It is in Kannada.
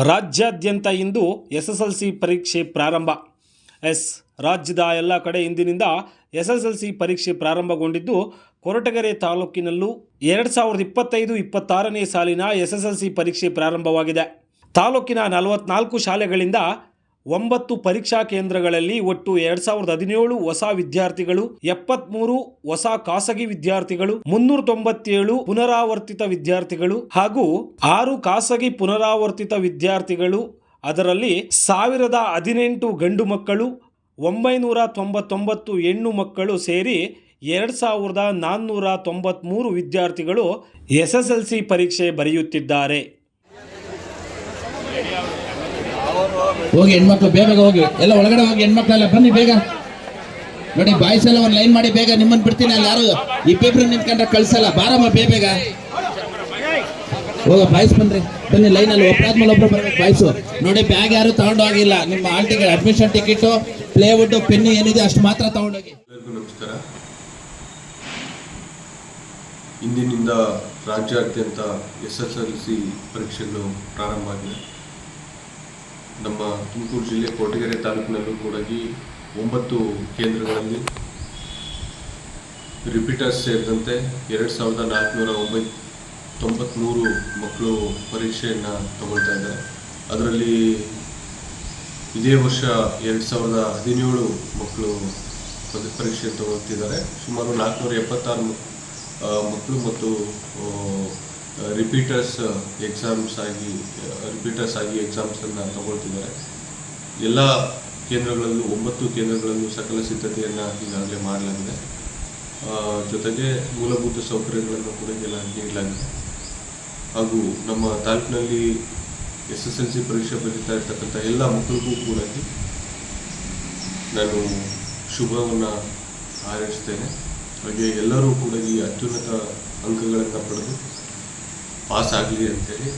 ರಾಜ್ಯಾದ್ಯಂತ ಇಂದು ಎಸ್ಎಸ್ಎಲ್ಸಿ ಪರೀಕ್ಷೆ ಪ್ರಾರಂಭ. ರಾಜ್ಯದ ಎಲ್ಲ ಕಡೆ ಇಂದಿನಿಂದ ಎಸ್ಎಸ್ಎಲ್ಸಿ ಪರೀಕ್ಷೆ ಪ್ರಾರಂಭಗೊಂಡಿದ್ದು, ಕೊರಟಗೆರೆ ತಾಲೂಕಿನಲ್ಲೂ 2025-26ನೇ ಸಾಲಿನ ಎಸ್ಎಸ್ಎಲ್ಸಿ ಪರೀಕ್ಷೆ ಪ್ರಾರಂಭವಾಗಿದೆ. ತಾಲೂಕಿನ 44 ಶಾಲೆಗಳಿಂದ 9 ಪರೀಕ್ಷಾ ಕೇಂದ್ರಗಳಲ್ಲಿ ಒಟ್ಟು 2017 ಹೊಸ ವಿದ್ಯಾರ್ಥಿಗಳು, 73 ಹೊಸ ಖಾಸಗಿ ವಿದ್ಯಾರ್ಥಿಗಳು, 397 ಪುನರಾವರ್ತಿತ ವಿದ್ಯಾರ್ಥಿಗಳು ಹಾಗೂ 6 ಖಾಸಗಿ ಪುನರಾವರ್ತಿತ ವಿದ್ಯಾರ್ಥಿಗಳು, ಅದರಲ್ಲಿ 1018 ಗಂಡು ಮಕ್ಕಳು, 999 ಹೆಣ್ಣು ಮಕ್ಕಳು ಸೇರಿ 2493 ವಿದ್ಯಾರ್ಥಿಗಳು ಎಸ್ಎಸ್ಎಲ್ಸಿ ಪರೀಕ್ಷೆ ಬರೆಯುತ್ತಿದ್ದಾರೆ. ಹೋಗಿ ಹೆಣ್ಮಕ್ಳು ಬೇಗ ಹೋಗಿ, ಎಲ್ಲ ಒಳಗಡೆ ಹೋಗಿ, ಹೆಣ್ಮಕ್ಳೆಲ್ಲ ಬನ್ನಿ ಬೇಗ. ನೋಡಿ ಬಾಯ್ಸ್ ಎಲ್ಲ ಒಂದು ಲೈನ್ ಮಾಡಿ ಬೇಗ, ನಿಮ್ಮನ್ನು ಬಿಡ್ತೀನಿ. ಅಲ್ಲಿ ಯಾರು ಈ ಪೇಪರ್ ನಿಂತ್ಕೊಂಡ್ರೆ ಕಳ್ಸಲ್ಲ, ಬಾರಮ್ಮ ಬೇಗ ಹೋಗ. ಬಾಯ್ಸ್ ಬನ್ನಿ ಲೈನಲ್ಲಿ, ಒಬ್ಬರಾದ್ಮೇಲೆ ಒಬ್ರು ಬರ್ಬೇಕು ಬಾಯ್ಸು. ನೋಡಿ ಬ್ಯಾಗ್ ಯಾರು ತಗೊಂಡು ಹೋಗಿಲ್ಲ, ನಿಮ್ಮ hall ticket, admission ticket, plywood, pen ಏನಿದೆ ಅಷ್ಟು ಮಾತ್ರ ತಗೊಂಡೋಗಿ. ನಮಸ್ಕಾರ. ಇಂದಿನಿಂದ ರಾಜ್ಯಾದ್ಯಂತ ಎಸ್ಎಸ್ಎಲ್ಸಿ ಪರೀಕ್ಷೆಗಳು ಪ್ರಾರಂಭ ಆಗಿದೆ. ನಮ್ಮ ತುಮಕೂರು ಜಿಲ್ಲೆ ಕೊರಟಗೆರೆ ತಾಲೂಕಿನಲ್ಲೂ ಕೂಡ 9 ಕೇಂದ್ರಗಳಲ್ಲಿ ರಿಪೀಟರ್ಸ್ ಸೇರಿದಂತೆ 2493 ಮಕ್ಕಳು ಪರೀಕ್ಷೆಯನ್ನು ತಗೊಳ್ತಾ ಇದ್ದಾರೆ. ಅದರಲ್ಲಿ ಇದೇ ವರ್ಷ 2017 ಮಕ್ಕಳು ಪರೀಕ್ಷೆ ತಗೊಳ್ತಿದ್ದಾರೆ. ಸುಮಾರು 476 ಮಕ್ಕಳು ಮತ್ತು ರಿಪೀಟರ್ಸ್ ಆಗಿ ಎಕ್ಸಾಮ್ಸನ್ನು ತಗೊಳ್ತಿದ್ದಾರೆ. ಎಲ್ಲ ಕೇಂದ್ರಗಳಲ್ಲೂ 9 ಕೇಂದ್ರಗಳಲ್ಲೂ ಸಕಲ ಸಿದ್ಧತೆಯನ್ನು ಈಗಾಗಲೇ ಮಾಡಲಾಗಿದೆ. ಜೊತೆಗೆ ಮೂಲಭೂತ ಸೌಕರ್ಯಗಳನ್ನು ಕೂಡ ನೀಡಲಾಗಿದೆ. ಹಾಗೂ ನಮ್ಮ ತಾಲೂಕಿನಲ್ಲಿ ಎಸ್ಎಸ್ಎಲ್ಸಿ ಪರೀಕ್ಷೆ ಬರೀತಾ ಇರ್ತಕ್ಕಂಥ ಎಲ್ಲ ಮಕ್ಕಳಿಗೂ ಕೂಡ ನಾನು ಶುಭವನ್ನು ಹಾರೈಸ್ತೇನೆ. ಹಾಗೆ ಎಲ್ಲರೂ ಕೂಡ ಅತ್ಯುನ್ನತ ಅಂಕಗಳನ್ನು ಪಡೆದು ಪಾಸ್ ಆಗಲಿ ಅಂತೇಳಿ